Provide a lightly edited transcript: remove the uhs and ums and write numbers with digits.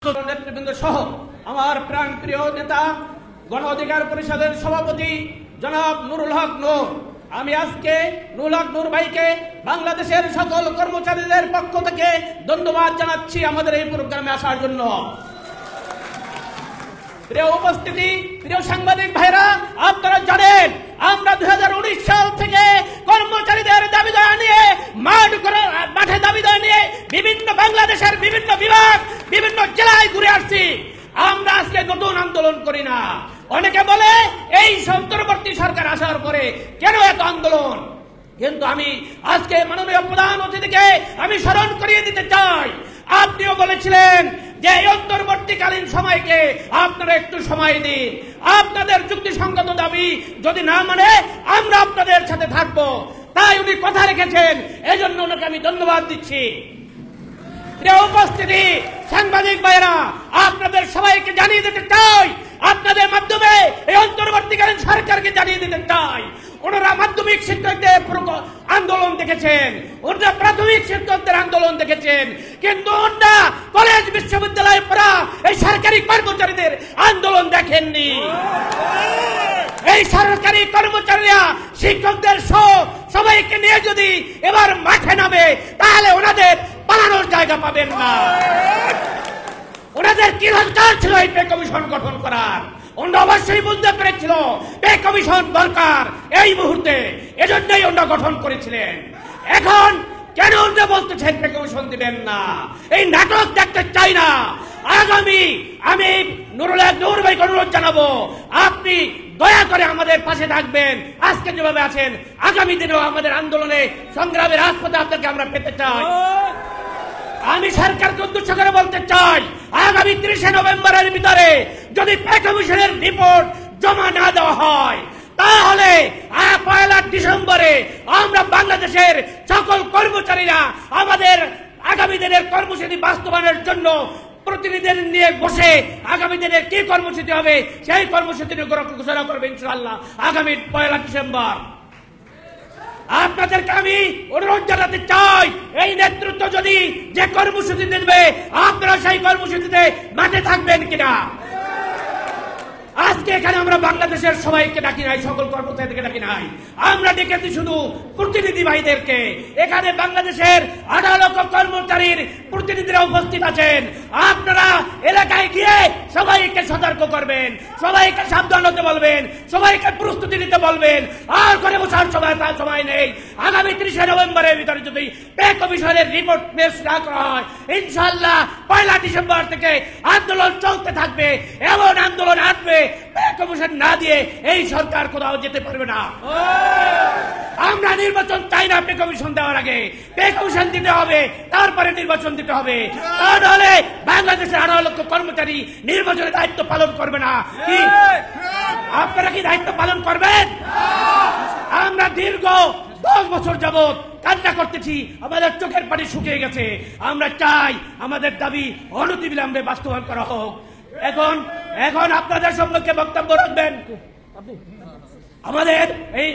নেতৃবৃন্দ সহ আমার প্রাণপ্রিয় নেতা গণ অধিকার পরিষদের সভাপতি জনাব নুরুল হক নূর, আমি আজকে নুরুল হক নূর ভাইকে বাংলাদেশের সকল কর্মচারীদের পক্ষ থেকে ধন্যবাদ জানাচ্ছি আমাদের এই প্রোগ্রামে আসার জন্য। প্রিয় উপস্থিতি, প্রিয় সাংবাদিক ভাইরা, আপনারা জানেন আমরা 2019 সাল থেকে কর্মচারীদের দাবি দেওয়া নিয়ে মাঠে দাবি দেওয়া নিয়ে বিভিন্ন বাংলাদেশের বিভিন্ন বিভাগ বিভিন্ন জেলায় ঘুরে আসছি। আমরা আজকে নতুন আন্দোলন করি না। অনেকে বলে এই অন্তর্বর্তী সরকার আসার পরে কেন এত আন্দোলন, কিন্তু আমি আজকে মাননীয় প্রধান অতিথিকে আমি স্মরণ করিয়ে দিতে চাই, আপনিও বলেছিলেন যে এই অন্তর্বর্তীকালীন সময়কে আপনারা একটু সময় দিন, আপনাদের যুক্তিসঙ্গত দাবি যদি না মানে আমরা আপনাদের সাথে থাকবো। তাই উনি কথা রেখেছেন, এজন্য ওনাকে আমি ধন্যবাদ দিচ্ছি। প্রিয় উপস্থিতি, সাংবাদিক ভাইরা, আপনাদের সবাইকে জানিয়ে দিতে চাই, আপনাদের মাধ্যমে এই অন্তর্বর্তীকালীন সরকারকে জানিয়ে দিতে চাই, ওনারা মাধ্যমিক শিক্ষকদের আন্দোলন দেখেছেন, ওনারা প্রাথমিক শিক্ষকদের আন্দোলন দেখেছেন, কিন্তু ওনারা কলেজ বিশ্ববিদ্যালয়ে পড়া এই সরকারি কর্মচারীদের আন্দোলন দেখেননি। এই সরকারি কর্মচারীরা শিক্ষকদের সবাইকে নিয়ে যদি এবার মাঠে নামে তাহলে ওনাদের পালানোর জায়গা পাবেন না। ওনাদের কি দরকার ছিল এই পে কমিশন গঠন করার? ওনারা অবশ্যই বুঝতে পেরেছিল পে কমিশন দরকার এই মুহূর্তে, এজন্যই ওনারা গঠন করেছিলেন। এখন কেন ওনারা বলতেছেন পে কমিশন দিবেন না? এই নাটক দেখতে চাই না। আগামী আমি নুরুল হক নূর ভাইকে অনুরোধ জানাবো, আপনি দয়া করে আমাদের পাশে থাকবেন। আজকে যেভাবে আছেন আগামী দিনেও আমাদের আন্দোলনে সংগ্রামের রাজপথে আপনাকে আমরা পেতে চাই। আমি সরকারকে উদ্দেশ্য করে বলতে চাই, আগামী 30 নভেম্বরের ভিতরে যদি পে কমিশনের রিপোর্ট জমা না দেওয়া হয় তাহলে 1 ডিসেম্বরে আমরা বাংলাদেশের সকল কর্মচারীরা আমাদের আগামী দিনের কর্মসূচি বাস্তবায়নের জন্য প্রতিনিধিদের নিয়ে বসে আগামী দিনে কি কর্মসূচি হবে সেই কর্মসূচি ঘোষণা করবে ইনশাআল্লাহ আগামী 1 ডিসেম্বর। আপনাদেরকে আমি অনুরোধ জানাতে চাই, এই নেতৃত্ব যদি যে কর্মসূচি দেবে আপনারা সেই কর্মসূচিতে মাঠে থাকবেন কিনা। আজকে এখানে আমরা বাংলাদেশের সবাইকে ডাকি নাই, সকল কর্মচারীদেরকে ডাকি নাই, আমরা ডেকেছি শুধু প্রতিনিধি ভাইদেরকে। এখানে বাংলাদেশের 18 লক্ষ কর্মচারীর প্রতিনিধিরা উপস্থিত আছেন। আপনারা এলাকায় গিয়ে সবাইকে সতর্ক করবেন, সবাইকে সাবধান হতে বলবেন, সবাইকে প্রস্তুতি নিতে বলবেন। আর করে বসার সময় নেই। আগামী 30 নভেম্বরের ভিতরে যদি পে কমিশনের রিপোর্ট পেশ না করা হয় ইনশাআল্লাহ 1 ডিসেম্বর থেকে আন্দোলন চলতে থাকবে। এমন আন্দোলন আসবে পে কমিশন না দিয়ে এই সরকার কোথাও যেতে পারবে না। আমরা নির্বাচন চাই না পে কমিশন দেওয়ার আগে, পে কমিশন দিতে হবে, তারপরে নির্বাচন দিতে হবে। তাহলে বাংলাদেশের 18 লক্ষ কর্মচারী নির্বাচনের দায়িত্ব পালন করবে না। কি আপনারা কি দায়িত্ব পালন করবেন? আমরা দীর্ঘ 10 বছর যাবৎ কান্না করতেছি, আমাদের চোখের পানি শুকিয়ে গেছে। আমরা চাই আমাদের দাবি অনতিবিলম্বে বাস্তবায়ন করা হোক। এখন আপনাদের সম্পর্কে বক্তব্য রাখবেন আমাদের এই